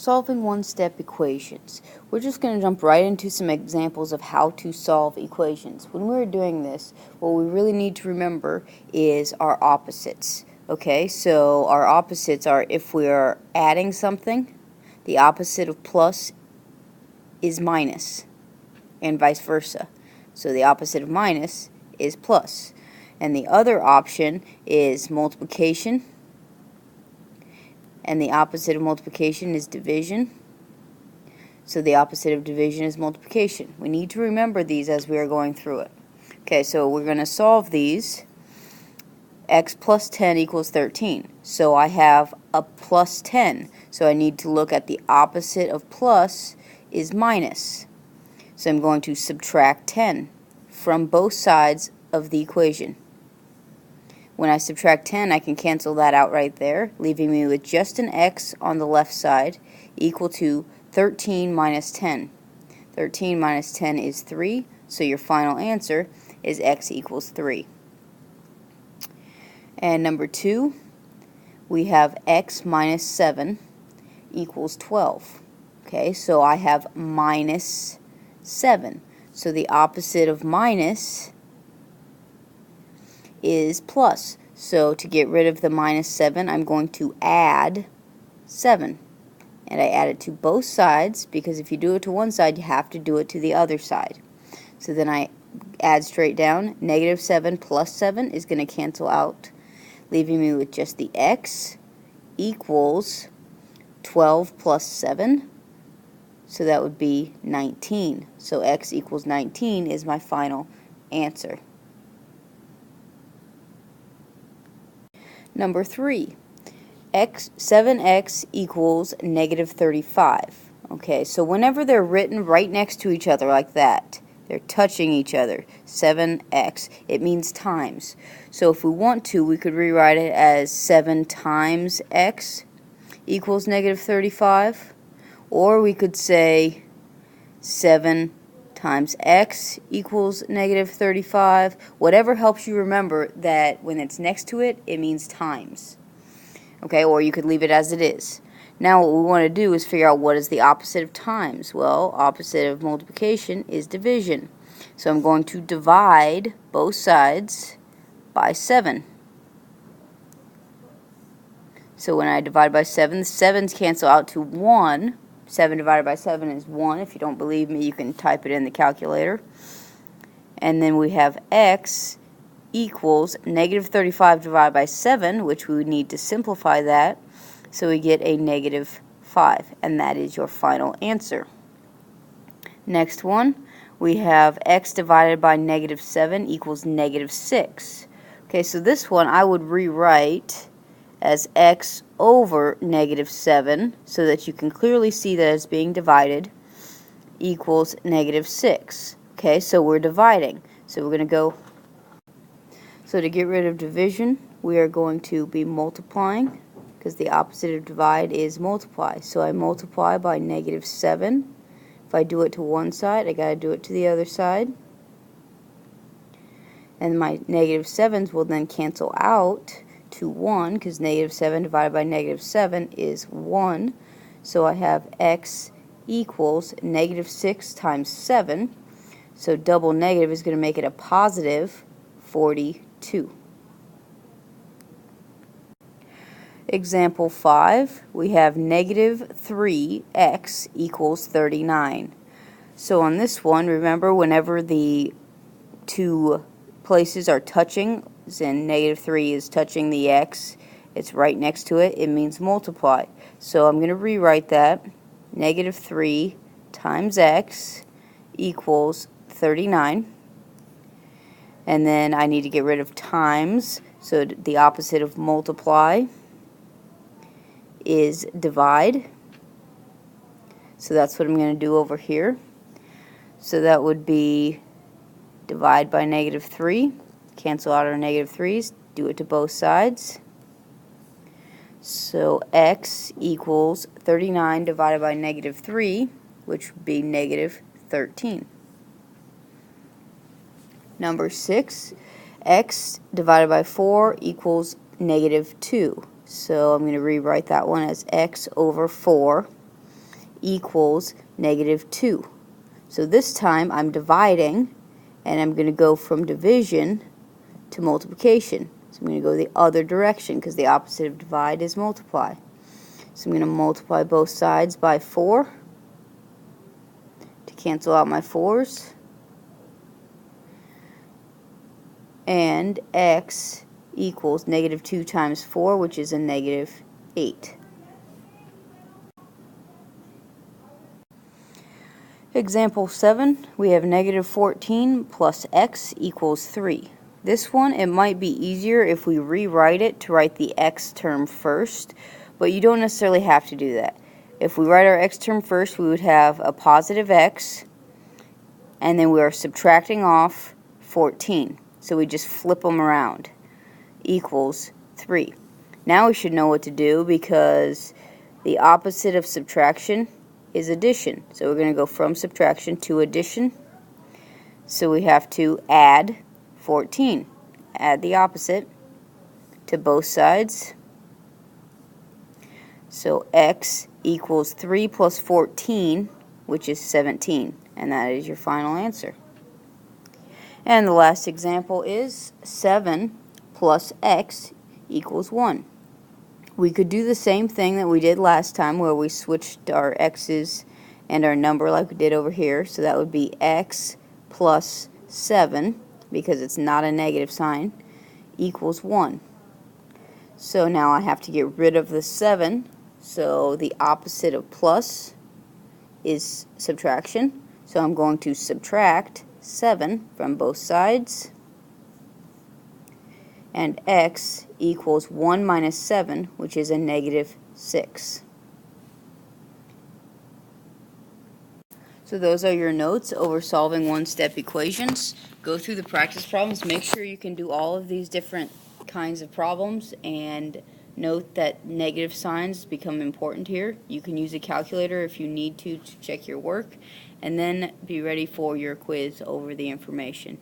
Solving one-step equations. We're just going to jump right into some examples of how to solve equations. When we're doing this, what we really need to remember is our opposites. Okay, so our opposites are if we are adding something, the opposite of plus is minus, and vice versa. So the opposite of minus is plus. And the other option is multiplication. And the opposite of multiplication is division. So the opposite of division is multiplication. We need to remember these as we are going through it. Okay, so we're going to solve these. X plus 10 equals 13. So I have a plus 10. So I need to look at the opposite of plus is minus. So I'm going to subtract 10 from both sides of the equation. When I subtract 10, I can cancel that out right there, leaving me with just an x on the left side equal to 13 minus 10. 13 minus 10 is 3, so your final answer is x equals 3. And number 2, we have x minus 7 equals 12. Okay, so I have minus 7. So the opposite of minus is plus. So to get rid of the minus 7, I'm going to add 7. And I add it to both sides, because if you do it to one side, you have to do it to the other side. So then I add straight down. Negative 7 plus 7 is going to cancel out, leaving me with just the x equals 12 plus 7. So that would be 19. So x equals 19 is my final answer. Number 3, 7x equals negative 35. Okay, so whenever they're written right next to each other like that, they're touching each other, 7x, it means times. So if we want to, we could rewrite it as 7 times x equals negative 35. Or we could say 7 times x equals negative 35. Whatever helps you remember that when it's next to it, it means times. Okay, or you could leave it as it is. Now what we want to do is figure out what is the opposite of times. Well, opposite of multiplication is division. So I'm going to divide both sides by 7. So when I divide by 7, the 7's cancel out to 1. 7 divided by 7 is 1. If you don't believe me, you can type it in the calculator. And then we have x equals negative 35 divided by 7, which we would need to simplify that. So we get a negative 5, and that is your final answer. Next one, we have x divided by negative 7 equals negative 6. Okay, so this one I would rewrite as x over negative 7, so that you can clearly see that it's being divided, equals negative 6. Okay, so we're dividing. So we're going to go, so to get rid of division, we are going to be multiplying, because the opposite of divide is multiply. So I multiply by negative 7. If I do it to one side, I got to do it to the other side. And my negative 7's will then cancel out to 1, because negative 7 divided by negative 7 is 1. So I have x equals negative 6 times 7. So double negative is going to make it a positive 42. Example 5, we have negative 3x equals 39. So on this one, remember whenever the two places are touching, and negative 3 is touching the x, it's right next to it, it means multiply. So I'm going to rewrite that. Negative 3 times x equals 39. And then I need to get rid of times, so the opposite of multiply is divide. So that's what I'm going to do over here. So that would be divide by negative 3. Cancel out our negative 3's, do it to both sides. So x equals 39 divided by negative 3, which would be negative 13. Number 6, x divided by 4 equals negative 2. So I'm going to rewrite that one as x over 4. equals -2. So this time I'm dividing, and I'm going to go from division to multiplication. So I'm going to go the other direction because the opposite of divide is multiply. So I'm going to multiply both sides by 4 to cancel out my 4's. And x equals -2 times 4, which is a -8. Example 7, we have -14 plus x equals 3. This one, it might be easier if we rewrite it to write the x term first, but you don't necessarily have to do that. If we write our x term first, we would have a positive x, and then we are subtracting off 14. So we just flip them around, equals 3. Now we should know what to do because the opposite of subtraction is addition. So we're going to go from subtraction to addition. So we have to add 14. Add the opposite to both sides. So x equals 3 plus 14, which is 17. And that is your final answer. And the last example is 7 plus x equals 1. We could do the same thing that we did last time where we switched our x's and our number like we did over here. So that would be x plus 7, because it's not a negative sign, equals 1. So now I have to get rid of the 7. So the opposite of plus is subtraction. So I'm going to subtract 7 from both sides. And x equals 1 minus 7, which is a -6. So those are your notes over solving one-step equations. Go through the practice problems. Make sure you can do all of these different kinds of problems, and note that negative signs become important here. You can use a calculator if you need to check your work, and then be ready for your quiz over the information.